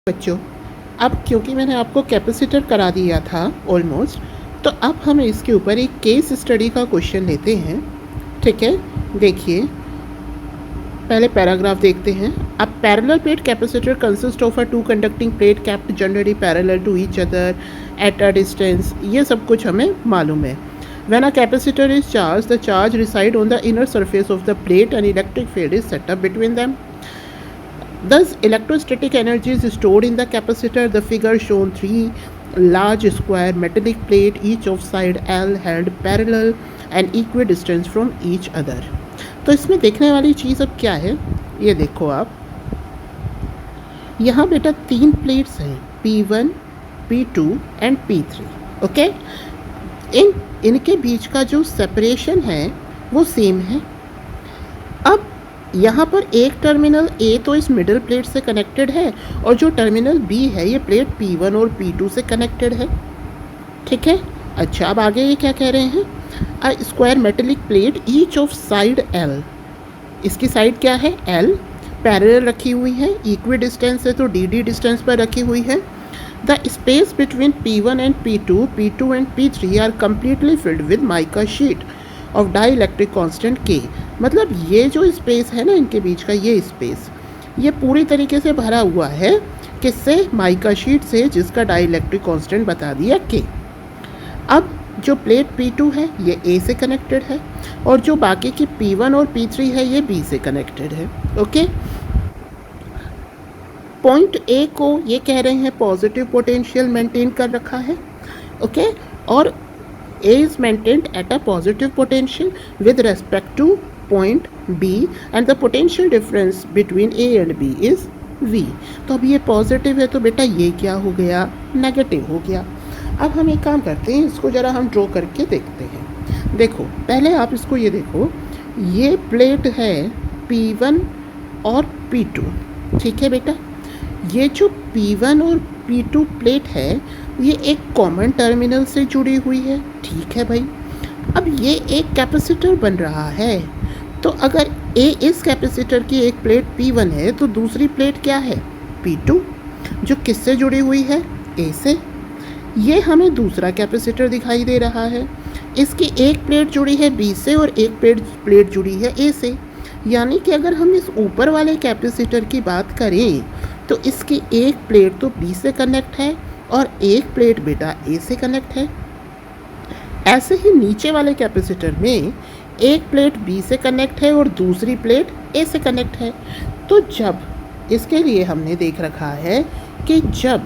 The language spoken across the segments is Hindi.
बच्चों, अब क्योंकि मैंने आपको कैपेसिटर करा दिया था ऑलमोस्ट, तो अब हम इसके ऊपर एक केस स्टडी का क्वेश्चन लेते हैं। ठीक है, देखिए पहले पैराग्राफ देखते हैं। अब parallel plate capacitor consist of a two conducting plate kept generally parallel to each other at a distance. ये सब कुछ हमें मालूम है। When a capacitor is charged, the charge reside on the inner surface of the plate and electric field is set up between them. Thus, electrostatic energy is stored in the capacitor. The figure shown three large square metallic plate, each of side L held parallel and equidistant from each other. तो इसमें देखने वाली चीज़ अब क्या है, ये देखो आप। यहाँ बेटा तीन प्लेट्स हैं, P1, P2 and P3। Okay, इनके बीच का जो सेपरेशन है वो सेम है। अब यहाँ पर एक टर्मिनल A तो इस मिडिल प्लेट से कनेक्टेड है और जो टर्मिनल B है ये प्लेट P1 और P2 से कनेक्टेड है। ठीक है, अच्छा अब आगे ये क्या कह रहे हैं, a square metallic plate each of side L, इसकी साइड क्या है L, पैरेलल रखी हुई है, इक्वी डिस्टेंस है तो DD डिस्टेंस पर रखी हुई है। The space between P1 and P2 and P3 are completely filled with mica sheet of dielectric constant K। मतलब ये जो स्पेस है ना इनके बीच का, ये स्पेस ये पूरी तरीके से भरा हुआ है किससे, माइका शीट से, जिसका डाइलेक्ट्रिक कांस्टेंट बता दिया K। अब जो प्लेट P2 है ये A से कनेक्टेड है और जो बाकी की P1 और P3 है ये B से कनेक्टेड है। ओके, पॉइंट A को ये कह रहे हैं पॉजिटिव पोटेंशियल मेंटेन कर रखा है। ओके, और A is maintained at a positive potential with respect to point B and the potential difference between A and B is V। तो अब ये पॉजिटिव है तो बेटा ये क्या हो गया, नेगेटिव हो गया। अब हम एक काम करते हैं, इसको ज़रा हम ड्रॉ करके देखते हैं। देखो पहले आप इसको ये देखो, ये प्लेट है P1 और P2। ठीक है बेटा, ये जो P1 और P2 प्लेट है ये एक कॉमन टर्मिनल से जुड़ी हुई है। ठीक है भाई, अब ये एक कैपेसिटर बन रहा है, तो अगर A इस कैपेसिटर की एक प्लेट P1 है तो दूसरी प्लेट क्या है P2, जो किससे जुड़ी हुई है A से। ये हमें दूसरा कैपेसिटर दिखाई दे रहा है, इसकी एक प्लेट जुड़ी है B से और एक प्लेट जुड़ी है A से। यानी कि अगर हम इस ऊपर वाले कैपेसिटर की बात करें तो इसकी एक प्लेट तो B से कनेक्ट है और एक प्लेट बेटा A से कनेक्ट है। ऐसे ही नीचे वाले कैपेसिटर में एक प्लेट B से कनेक्ट है और दूसरी प्लेट A से कनेक्ट है। तो जब इसके लिए हमने देख रखा है कि जब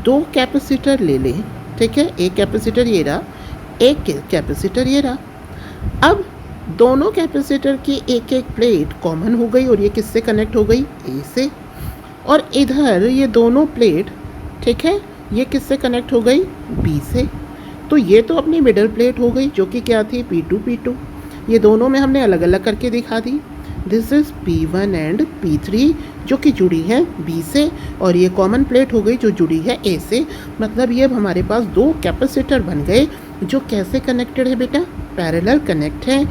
दो कैपेसिटर ले लें, ठीक है, एक कैपेसिटर ये रहा, एक कैपेसिटर ये रहा, अब दोनों कैपेसिटर की एक एक प्लेट कॉमन हो गई और ये किससे कनेक्ट हो गई A से, और इधर ये दोनों प्लेट, ठीक है, ये किससे कनेक्ट हो गई B से। तो ये तो अपनी मिडल प्लेट हो गई जो कि क्या थी P2। ये दोनों में हमने अलग अलग करके दिखा दी। This is P1 and P3 जो कि जुड़ी है B से, और ये कॉमन प्लेट हो गई जो जुड़ी है A से। मतलब ये अब हमारे पास दो कैपेसिटर बन गए जो कैसे कनेक्टेड है बेटा, पैरेलल कनेक्ट है।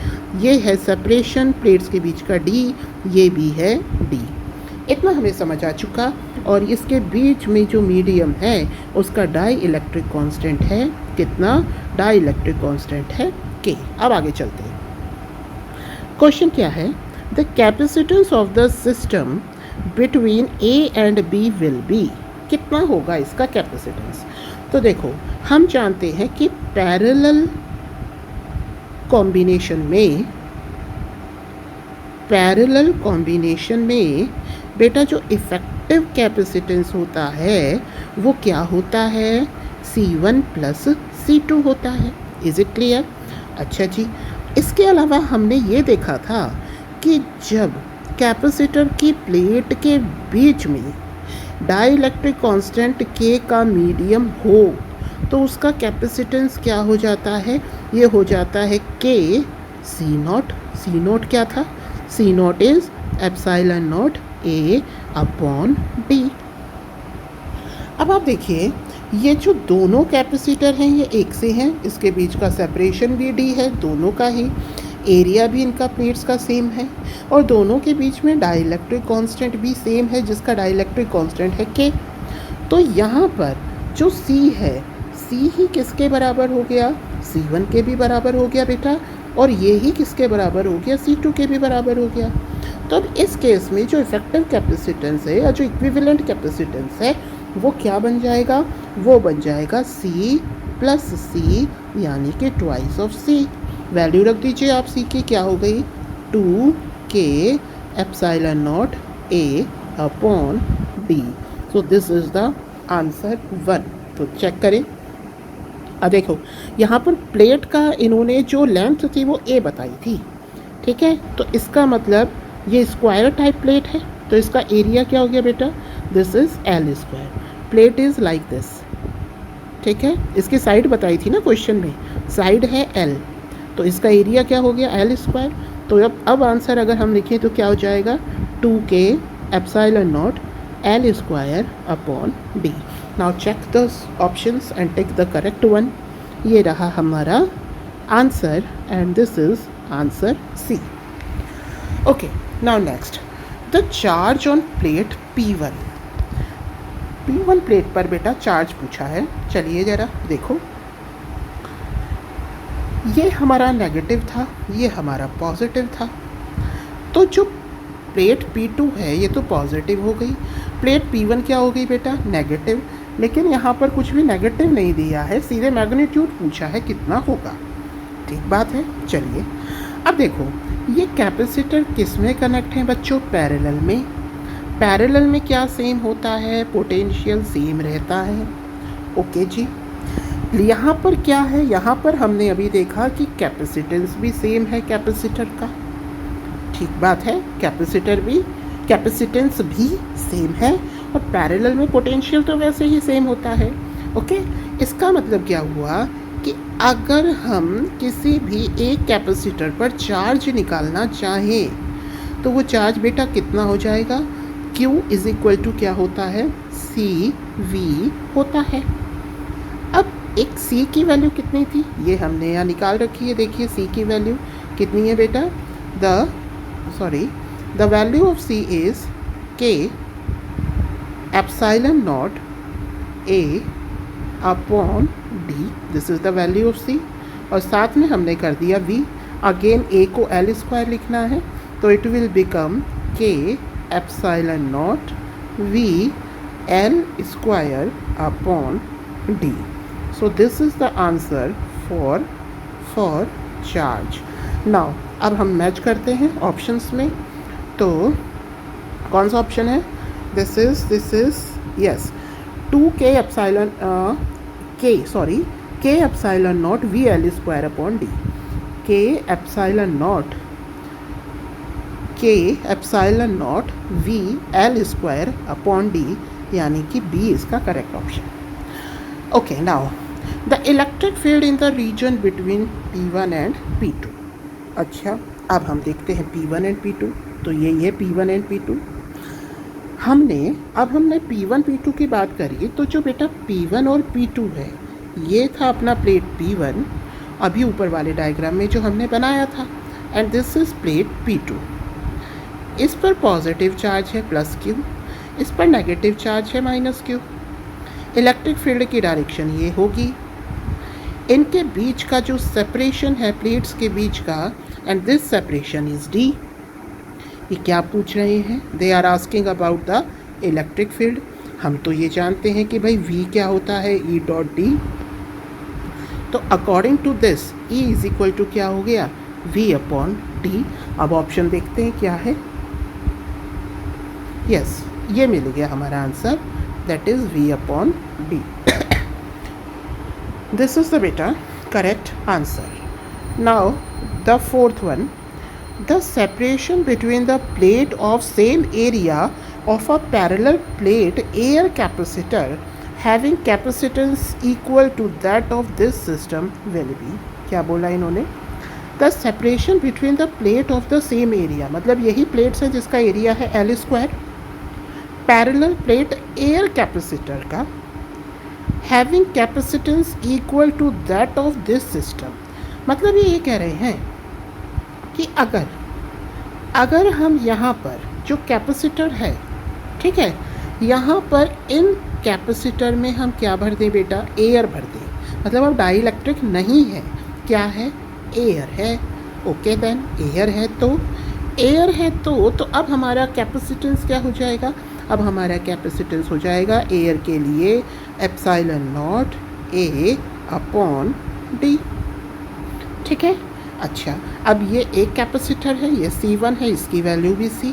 ये है सेपरेशन प्लेट्स के बीच का D, ये भी है D। इतना हमें समझ आ चुका, और इसके बीच में जो मीडियम है उसका डाई इलेक्ट्रिक कॉन्स्टेंट है कितना, डाई इलेक्ट्रिक कॉन्स्टेंट है K। अब आगे चलते हैं। क्वेश्चन क्या है, the capacitance of the system between A and B will be. कितना होगा इसका कैपेसिटेंस। तो देखो हम जानते हैं कि पैरेलल कॉम्बिनेशन में बेटा जो इफ़ेक्टिव कैपेसिटेंस होता है वो क्या होता है, C1 प्लस C2 होता है। Is it clear. अच्छा जी, इसके अलावा हमने ये देखा था कि जब कैपेसिटर की प्लेट के बीच में डाइलेक्ट्रिक कांस्टेंट K का मीडियम हो तो उसका कैपेसिटेंस क्या हो जाता है, ये हो जाता है K C0। क्या था, C0 is epsilon not A upon D। अब आप देखिए ये जो दोनों कैपेसिटर हैं ये एक से हैं, इसके बीच का सेपरेशन भी D है दोनों का ही, एरिया भी इनका प्लेट्स का सेम है, और दोनों के बीच में डाइलेक्ट्रिक कांस्टेंट भी सेम है जिसका डाइलेक्ट्रिक कांस्टेंट है K। तो यहाँ पर जो C है, C ही किसके बराबर हो गया, C1 के भी बराबर हो गया बेटा, और ये ही किसके बराबर हो गया, C2 के भी बराबर हो गया। तो अब इस केस में जो इफेक्टिव कैपेसिटेंस है या जो इक्विवेलेंट कैपेसिटेंस है वो क्या बन जाएगा, वो बन जाएगा C प्लस C, यानी कि ट्वाइस ऑफ C। वैल्यू रख दीजिए आप C की, क्या हो गई 2K epsilon not A upon D। So this is the answer 1। तो चेक करें। अब देखो यहाँ पर प्लेट का इन्होंने जो लेंथ थी वो A बताई थी, ठीक है। तो इसका मतलब ये स्क्वायर टाइप प्लेट है, तो इसका एरिया क्या हो गया बेटा, this is L square. Plate is like this, ठीक है। इसकी साइड बताई थी ना क्वेश्चन में, साइड है L, तो इसका एरिया क्या हो गया L स्क्वायर। तो अब आंसर अगर हम लिखें तो क्या हो जाएगा 2K epsilon naught L square upon D। Now check the options and take the correct one. ये रहा हमारा answer and this is answer C। Okay, now next, the charge on plate P1। P1 plate पर बेटा चार्ज पूछा है। चलिए ज़रा देखो, ये हमारा नेगेटिव था, ये हमारा पॉजिटिव था। तो जो प्लेट P2 है ये तो पॉजिटिव हो गई, प्लेट P1 क्या हो गई बेटा, नेगेटिव। लेकिन यहाँ पर कुछ भी नेगेटिव नहीं दिया है, सीधे मैग्नीट्यूड पूछा है कितना होगा, ठीक बात है। चलिए अब देखो, ये कैपेसिटर किस में कनेक्ट है बच्चों, पैरेलल में। पैरेलल में क्या सेम होता है, पोटेंशियल सेम रहता है। ओके जी, यहाँ पर क्या है, यहाँ पर हमने अभी देखा कि कैपेसिटेंस भी सेम है कैपेसिटर का, ठीक बात है। कैपेसिटेंस भी सेम है और पैरेलल में पोटेंशियल तो वैसे ही सेम होता है। ओके, इसका मतलब क्या हुआ कि अगर हम किसी भी एक कैपेसिटर पर चार्ज निकालना चाहें तो वो चार्ज बेटा कितना हो जाएगा, Q इज इक्वल टू क्या होता है, CV होता है। अब एक C की वैल्यू कितनी थी ये हमने यहाँ निकाल रखी है, देखिए C की वैल्यू कितनी है बेटा, the value of C is K epsilon not A upon D, this is the value of C। और साथ में हमने कर दिया V, अगेन A को L स्क्वायर लिखना है, तो it will become K epsilon not V L square upon D। So this is the answer for charge. Now अब हम मैच करते हैं ऑप्शंस में, तो कौन सा ऑप्शन है, this is yes 2K epsilon K epsilon not V L square upon D। K epsilon not V L square upon D, यानी कि B इसका correct option. Okay, now the electric field in the region between P1 and P2। अच्छा, अब हम देखते हैं P1 एंड P2, तो यही है P1 एंड P2। हमने P1 P2 की बात करी, तो जो बेटा P1 और P2 है ये था अपना प्लेट P1 अभी ऊपर वाले डायग्राम में जो हमने बनाया था, and this is plate P2। इस पर पॉजिटिव चार्ज है प्लस Q, इस पर नेगेटिव चार्ज है माइनस Q। इलेक्ट्रिक फील्ड की डायरेक्शन ये होगी, इनके बीच का जो सेपरेशन है प्लेट्स के बीच का, and this separation is D। ये क्या पूछ रहे हैं, they are asking about the electric field. हम तो ये जानते हैं कि भाई V क्या होता है, E डॉट D। तो according to this E is equal to क्या हो गया, V अपॉन D। अब ऑप्शन देखते हैं क्या है, यस ये मिल गया हमारा answer, that is V upon D। This is the बेटा correct answer. Now the fourth one, the separation between the plate of same area of a parallel plate air capacitor having capacitance equal to that of this system will be, क्या बोला इन्होंने, the separation between the plate of the same area, मतलब यही प्लेट्स है जिसका एरिया है L square, parallel plate air capacitor का having capacitance equal to that of this system, मतलब ये कह रहे हैं कि अगर हम यहाँ पर जो कैपेसिटर है, ठीक है, यहाँ पर इन कैपेसिटर में हम क्या भर दें बेटा, एयर भर दें, मतलब अब डाइलेक्ट्रिक नहीं है, क्या है, एयर है। ओके देन, एयर है तो अब हमारा कैपेसिटेंस क्या हो जाएगा, अब हमारा कैपेसिटेंस हो जाएगा एयर के लिए epsilon not a upon D. ठीक है, अच्छा अब ये एक कैपेसिटर है, ये C1 है, इसकी वैल्यू भी C,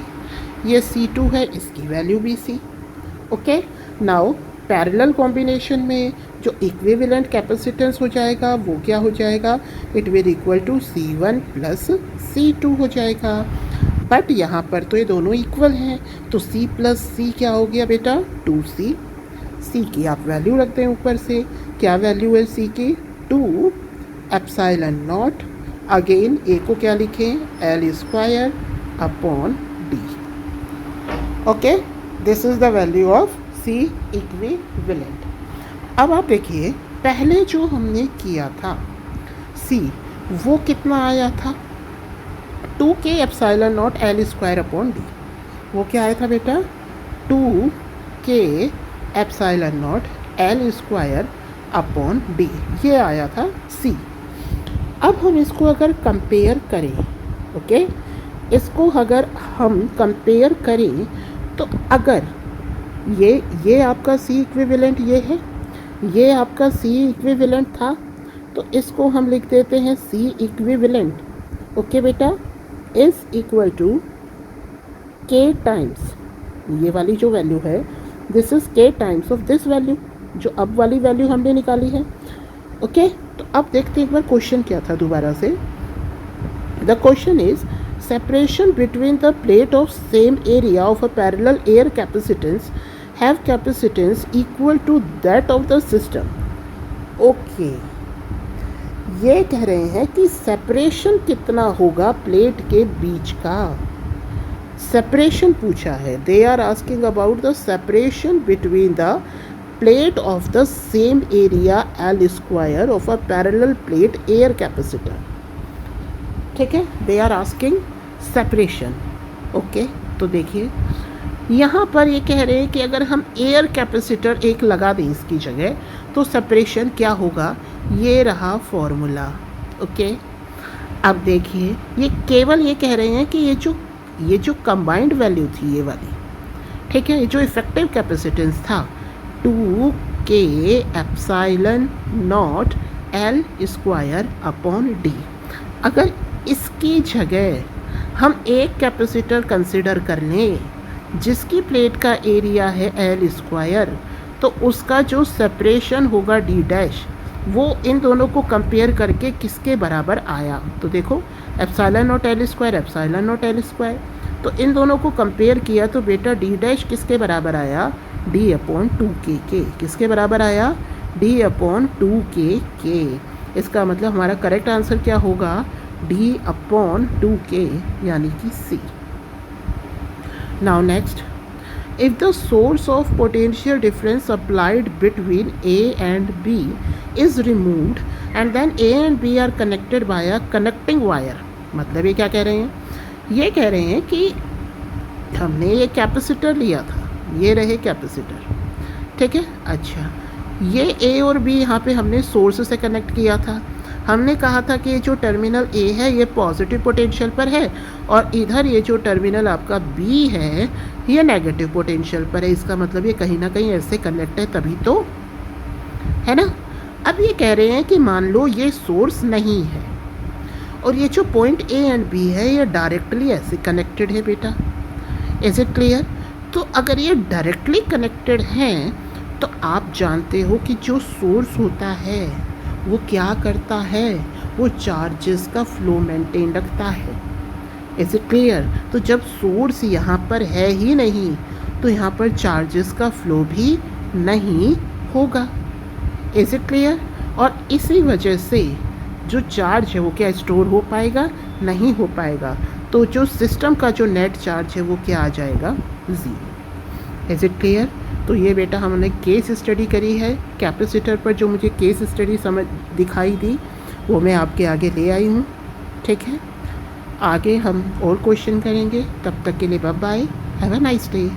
ये C2 है, इसकी वैल्यू भी C। Okay, now parallel combination में जो इक्विवेलेंट कैपेसिटेंस हो जाएगा वो क्या हो जाएगा, it will equal to C1 plus C2 हो जाएगा। बट यहाँ पर तो ये दोनों इक्वल हैं, तो C प्लस C क्या हो गया बेटा, 2C। C की आप वैल्यू रखते हैं ऊपर से, क्या वैल्यू है C की, 2 एप्सिलॉन नॉट, अगेन ए को क्या लिखें, L square upon D। Okay, this is the value of C equivalent. अब आप देखिए पहले जो हमने किया था C, वो कितना आया था, 2k epsilon naught L square upon D। वो क्या आया था बेटा, 2k epsilon naught L square upon D, ये आया था C। अब हम इसको अगर कंपेयर करें, ओके, इसको अगर हम कंपेयर करें तो अगर ये आपका C इक्विवेलेंट ये है, ये आपका C इक्विवेलेंट था, तो इसको हम लिख देते हैं C इक्विवेलेंट। ओके बेटा, is equal to K times ये वाली जो वैल्यू है, this is K times of this value, जो अब वाली वैल्यू हमने निकाली है। ओके, तो अब देखते हैं एक बार क्वेश्चन क्या था दोबारा से। The question is separation between the plate of same area of a parallel air capacitance have capacitance equal to that of the system। Okay, ये कह रहे हैं कि सेपरेशन कितना होगा प्लेट के बीच का, सेपरेशन पूछा है। They are asking about the separation between the plate of the same area L square of a parallel plate air capacitor. ठीक है, they are asking separation. Okay, तो देखिए यहाँ पर ये कह रहे हैं कि अगर हम एयर कैपेसिटर एक लगा दें इसकी जगह तो सेपरेशन क्या होगा, ये रहा फॉर्मूला। ओके, अब देखिए ये केवल ये कह रहे हैं कि ये जो कंबाइंड वैल्यू थी ये वाली, ठीक है, ये जो इफेक्टिव कैपेसिटेंस था 2k epsilon naught L square upon D, अगर इसकी जगह हम एक कैपेसिटर कंसिडर कर लें जिसकी प्लेट का एरिया है L स्क्वायर, तो उसका जो सेपरेशन होगा D डैश, वो इन दोनों को कंपेयर करके किसके बराबर आया, तो देखो epsilon naught L square, epsilon naught L square, तो इन दोनों को कंपेयर किया तो बेटा D डैश किसके बराबर आया, D अपॉन 2k के, किसके बराबर आया, D अपॉन 2k। इसका मतलब हमारा करेक्ट आंसर क्या होगा, D अपॉन 2k यानी कि C। Now next, if the source of potential difference applied between A and B is removed and then A and B are connected by a connecting wire, मतलब ये क्या कह रहे हैं, ये कह रहे हैं कि हमने ये कैपेसिटर लिया था, ये रहे कैपेसिटर, ठीक है, अच्छा ये A और B यहाँ पे हमने सोर्स से कनेक्ट किया था, हमने कहा था कि ये जो टर्मिनल A है ये पॉजिटिव पोटेंशियल पर है और इधर ये जो टर्मिनल आपका B है ये नेगेटिव पोटेंशियल पर है, इसका मतलब ये कहीं ना कहीं ऐसे कनेक्ट है तभी तो, है ना। अब ये कह रहे हैं कि मान लो ये सोर्स नहीं है और ये जो पॉइंट A एंड B है ये डायरेक्टली ऐसे कनेक्टेड है बेटा, इज इट क्लियर। तो अगर ये डायरेक्टली कनेक्टेड हैं तो आप जानते हो कि जो सोर्स होता है वो क्या करता है, वो चार्जेस का फ्लो मेंटेन रखता है, इज इट क्लियर। तो जब सोर्स यहाँ पर है ही नहीं तो यहाँ पर चार्जेस का फ्लो भी नहीं होगा, इज इट क्लियर। और इसी वजह से जो चार्ज है वो क्या स्टोर हो पाएगा, नहीं हो पाएगा, तो जो सिस्टम का जो नेट चार्ज है वो क्या आ जाएगा, ज़ीरो, इज इट क्लियर। तो ये बेटा हमने केस स्टडी करी है कैपेसिटर पर, जो मुझे केस स्टडी समझ दिखाई दी वो मैं आपके आगे ले आई हूँ, ठीक है। आगे हम और क्वेश्चन करेंगे, तब तक के लिए bye bye, have a nice day.